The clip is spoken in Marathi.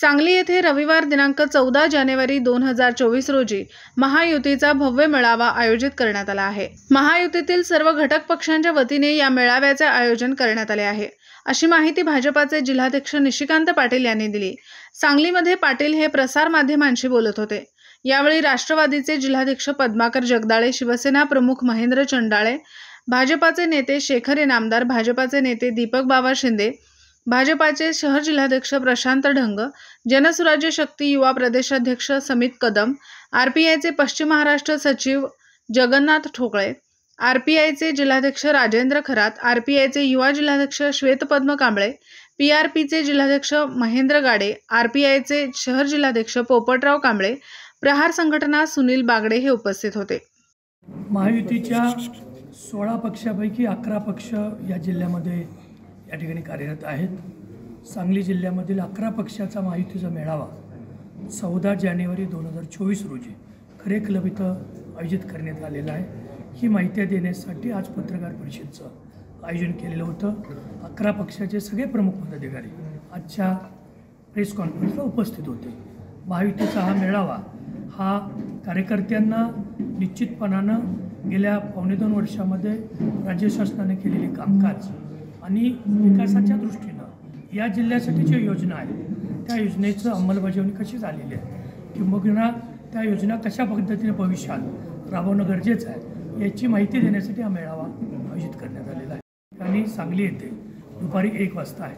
सांगली येथे रविवार दिनांक 14 जानेवारी 2024 रोजी महायुतीचा भव्य मेळावा आयोजित करण्यात आला आहे। महायुतीतील सर्व घटक पक्षांच्या वतीने या मेळाव्याचे आयोजन करण्यात आले आहे, अशी माहिती भाजपाचे जिल्हाध्यक्ष निशिकांत पाटील यांनी दिली। सांगलीमध्ये पाटील हे प्रसार माध्यमांशी बोलत होते। यावेळी राष्ट्रवादीचे जिल्हाध्यक्ष पद्माकर जगदाळे, शिवसेना प्रमुख महेंद्र चंडाळे, भाजपाचे नेते शेखर इनामदार, भाजपाचे नेते दीपक बाबा शिंदे, भाजपाचे शहर जिल्हाध्यक्ष प्रशांत ढंग, जनसुराज्य शक्ती युवा प्रदेशाध्यक्ष समित कदम, आरपीआयचे पश्चिम महाराष्ट्र सचिव जगन्नाथ ठोकळे, आरपीआयचे जिल्हाध्यक्ष राजेंद्र खरात, आरपीआयचे युवा जिल्हाध्यक्ष श्वेतपद्म कांबळे, पीआरपीचे जिल्हाध्यक्ष महेंद्र गाडे, आरपीआयचे शहर जिल्हाध्यक्ष पोपटराव कांबळे, प्रहार संघटना सुनील बागडे हे उपस्थित होते। महायुतीच्या 16 पक्षापैकी 11 पक्ष या जिल्ह्यामध्ये या ठिकाणी कार्यरत आहेत। सांगली जिल्ह्यामधील 11 पक्षाचा महायुतीचा मेळावा 14 जानेवारी 2024 रोजी खरे क्लब इथं आयोजित करण्यात आलेला आहे। ही माहिती देण्यासाठी आज पत्रकार परिषदेचं आयोजन केलेलं होतं। 11 पक्षाचे सगळे प्रमुख पदाधिकारी आजच्या प्रेस कॉन्फरन्सला उपस्थित होते। महायुतीचा हा मेळावा हा कार्यकर्त्यांना निश्चितपणानं गेल्या 2.25 वर्षामध्ये राज्य शासनाने केलेले कामकाज आणि विकासाच्या दृष्टीनं या जिल्ह्यासाठी ज्या योजना आहेत त्या योजनेचं अंमलबजावणी कशी झालेली आहे किंवा त्या योजना कशा पद्धतीने भविष्यात राबवणं गरजेचं आहे याची माहिती देण्यासाठी हा मेळावा आयोजित करण्यात आलेला आहे। आणि सांगली येथे दुपारी 1 वाजता आहे।